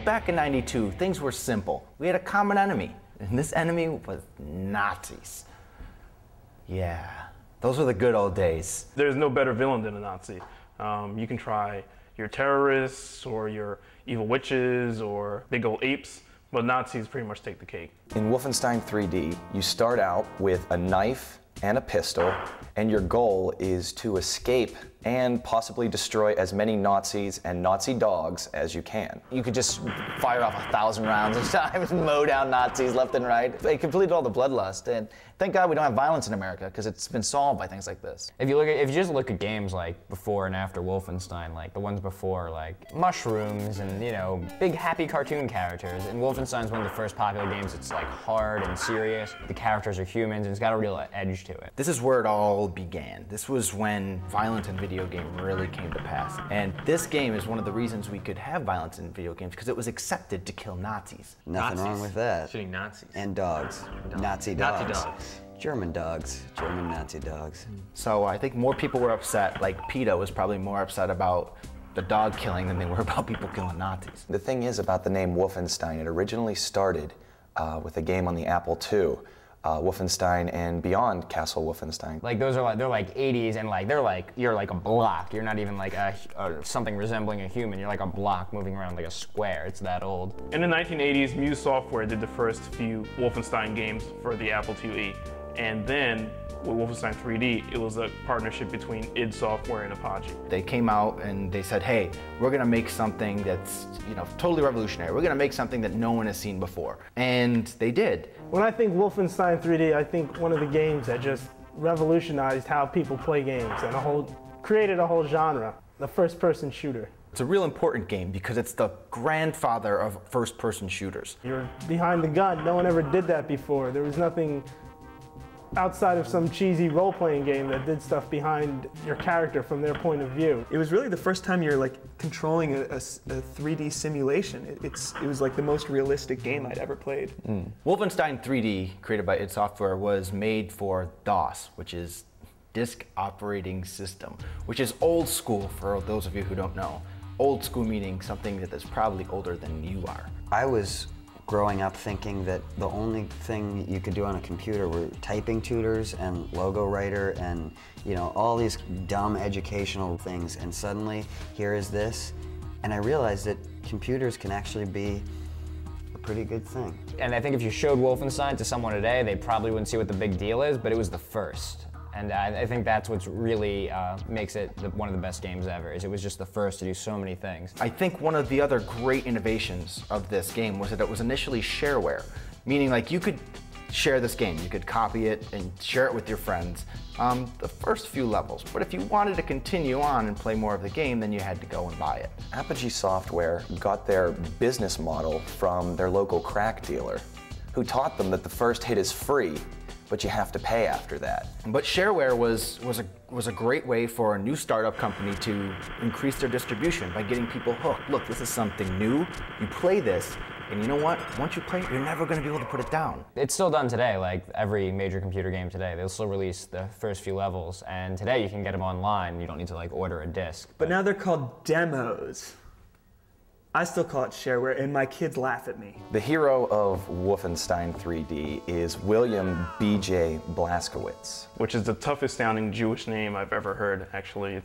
back in '92, things were simple. We had a common enemy, and this enemy was Nazis. Yeah, those were the good old days. There's no better villain than a Nazi. You can try your terrorists or your evil witches or big old apes, but Nazis pretty much take the cake. In Wolfenstein 3D, you start out with a knife and a pistol, and your goal is to escape and possibly destroy as many Nazis and Nazi dogs as you can. You could just fire off 1,000 rounds at a time and mow down Nazis left and right. They completed all the bloodlust, and thank God we don't have violence in America, because it's been solved by things like this. If you just look at games like before and after Wolfenstein, like the ones before, like mushrooms and, you know, big happy cartoon characters, and Wolfenstein's one of the first popular games that's like hard and serious. The characters are humans, and it's got a real edge to it. This is where it all began. This was when violence in video game really came to pass. And this game is one of the reasons we could have violence in video games, because it was accepted to kill Nazis. Nothing wrong with that. Shooting Nazis. And dogs. Nazi dogs. Nazi dogs. German dogs. German Nazi dogs. So I think more people were upset, like PETA was probably more upset about the dog killing than they were about people killing Nazis. The thing is about the name Wolfenstein, it originally started with a game on the Apple II. Wolfenstein and Beyond Castle Wolfenstein. Like those are like, they're like 80s, and like they're like, you're like a block. You're not even like something resembling a human. You're like a block moving around like a square. It's that old. In the 1980s, Muse Software did the first few Wolfenstein games for the Apple IIe. And then with Wolfenstein 3D, it was a partnership between id Software and Apache. They came out and they said, hey, we're gonna make something that's, you know, totally revolutionary. We're gonna make something that no one has seen before. And they did. When I think Wolfenstein 3D, I think one of the games that just revolutionized how people play games and created a whole genre, the first-person shooter. It's a real important game because it's the grandfather of first-person shooters. You're behind the gun. No one ever did that before. There was nothing outside of some cheesy role-playing game that did stuff behind your character from their point of view. It was really the first time you're like controlling a 3D simulation. It was like the most realistic game I'd ever played. Wolfenstein 3D, created by id Software, was made for DOS, which is Disk Operating System, which is old school for those of you who don't know. Old school meaning something that is probably older than you are. I was growing up thinking that the only thing you could do on a computer were typing tutors and logo writer and, you know, all these dumb educational things, and suddenly here is this, and I realized that computers can actually be a pretty good thing. And I think if you showed Wolfenstein to someone today, they probably wouldn't see what the big deal is, but it was the first. And I think that's what's really makes it one of the best games ever, is it was just the first to do so many things. I think one of the other great innovations of this game was that it was initially shareware, meaning like you could share this game, you could copy it and share it with your friends the first few levels, but if you wanted to continue on and play more of the game, then you had to go and buy it. Apogee Software got their business model from their local crack dealer, who taught them that the first hit is free, but you have to pay after that. But shareware was a great way for a new startup company to increase their distribution by getting people hooked. Look, this is something new. You play this, and you know what? Once you play it, you're never going to be able to put it down. It's still done today, like every major computer game today. They'll still release the first few levels, and today you can get them online. You don't need to like order a disc. But now they're called demos. I still call it shareware, and my kids laugh at me. The hero of Wolfenstein 3D is William B.J. Blazkowicz, Which is the toughest sounding Jewish name I've ever heard, actually.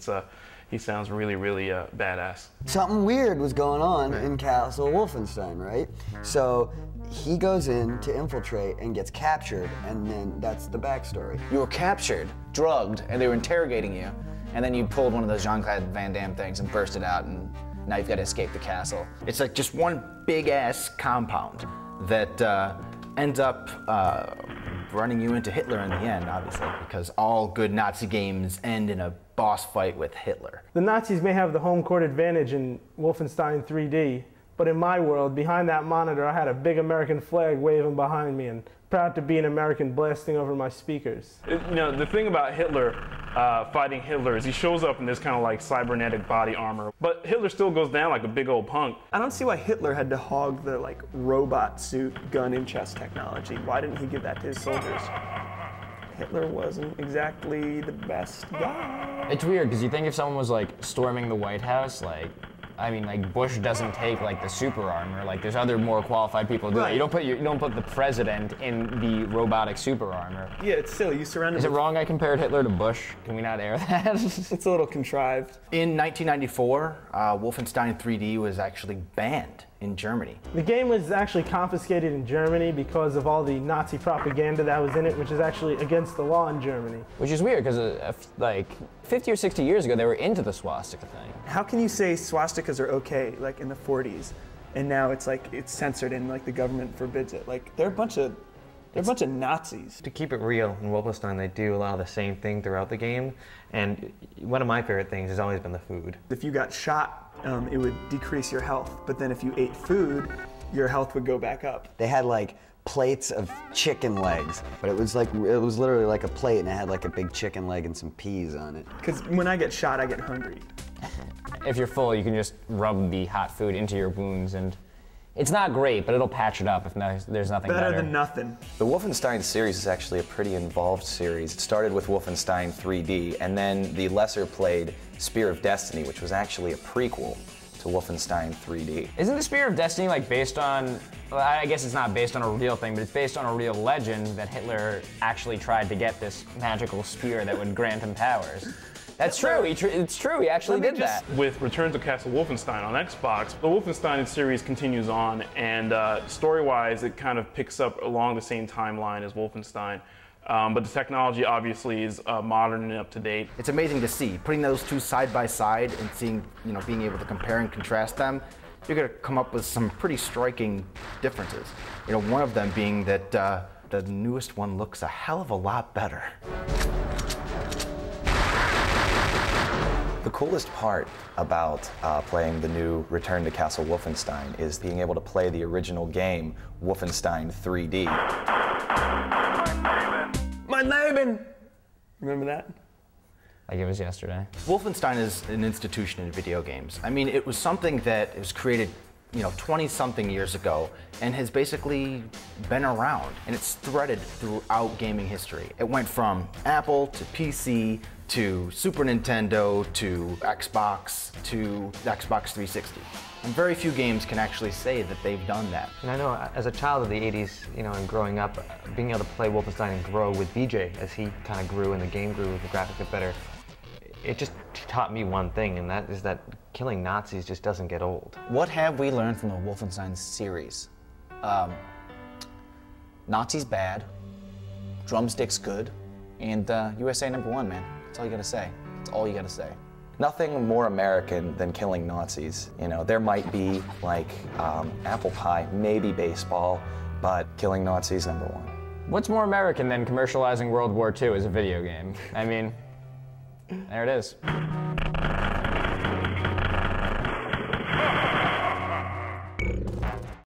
He sounds really, really badass. Something weird was going on in Castle Wolfenstein, right? So he goes in to infiltrate and gets captured, and then that's the backstory. You were captured, drugged, and they were interrogating you, and then you pulled one of those Jean-Claude Van Damme things and bursted out, and now you've got to escape the castle. It's like just one big-ass compound that ends up running you into Hitler in the end, obviously, because all good Nazi games end in a boss fight with Hitler. The Nazis may have the home court advantage in Wolfenstein 3D, but in my world, behind that monitor, I had a big American flag waving behind me, and proud to be an American blasting over my speakers. You know, the thing about Hitler, fighting Hitler, is he shows up in this kind of like cybernetic body armor, but Hitler still goes down like a big old punk. I don't see why Hitler had to hog the like robot suit, gun and chest technology. Why didn't he give that to his soldiers? Hitler wasn't exactly the best guy. It's weird, because you think if someone was like storming the White House, like I mean, like, Bush doesn't take, like, the super armor. Like, there's other more qualified people who do that. Right. You don't put the president in the robotic super armor. Yeah, it's silly. You surround him Is it with- wrong I compared Hitler to Bush? Can we not air that? It's a little contrived. In 1994, Wolfenstein 3D was actually banned in Germany. The game was actually confiscated in Germany because of all the Nazi propaganda that was in it, which is actually against the law in Germany. Which is weird, because like 50 or 60 years ago, they were into the swastika thing. How can you say swastikas are okay, like in the 40s, and now it's like it's censored and like the government forbids it? Like they're a bunch of Nazis. To keep it real, in Wolfenstein they do a lot of the same thing throughout the game, and one of my favorite things has always been the food. If you got shot, it would decrease your health, but then if you ate food, your health would go back up. They had like plates of chicken legs, but it was literally like a plate and it had like a big chicken leg and some peas on it. Because when I get shot, I get hungry. If you're full, you can just rub the hot food into your wounds, and it's not great, but it'll patch it up if there's nothing better. Better than nothing. The Wolfenstein series is actually a pretty involved series. It started with Wolfenstein 3D, and then the lesser played Spear of Destiny, which was actually a prequel to Wolfenstein 3D. Isn't the Spear of Destiny like based on, well, I guess it's not based on a real thing, but it's based on a real legend that Hitler actually tried to get this magical spear that would grant him powers? That's true. It's true. He actually did that. With Return to Castle Wolfenstein on Xbox, the Wolfenstein series continues on, and story-wise, it kind of picks up along the same timeline as Wolfenstein. But the technology obviously is modern and up to date. It's amazing to see, putting those two side by side and seeing, being able to compare and contrast them, you're gonna come up with some pretty striking differences. One of them being that the newest one looks a hell of a lot better. The coolest part about playing the new Return to Castle Wolfenstein is being able to play the original game, Wolfenstein 3D. My Leben! Remember that? Like it was yesterday. Wolfenstein is an institution in video games. I mean, it was something that was created 20-something years ago and has basically been around, and it's threaded throughout gaming history. It went from Apple to PC to Super Nintendo to Xbox to Xbox 360. And very few games can actually say that they've done that. And I know as a child of the 80s, and growing up, being able to play Wolfenstein and grow with BJ as he kind of grew and the game grew, the graphics get better, it just taught me one thing, and that is that killing Nazis just doesn't get old. What have we learned from the Wolfenstein series? Nazis bad, drumsticks good, and USA #1, man. That's all you gotta say. That's all you gotta say. Nothing more American than killing Nazis. There might be like apple pie, maybe baseball, but killing Nazis #1. What's more American than commercializing World War II as a video game? I mean, there it is.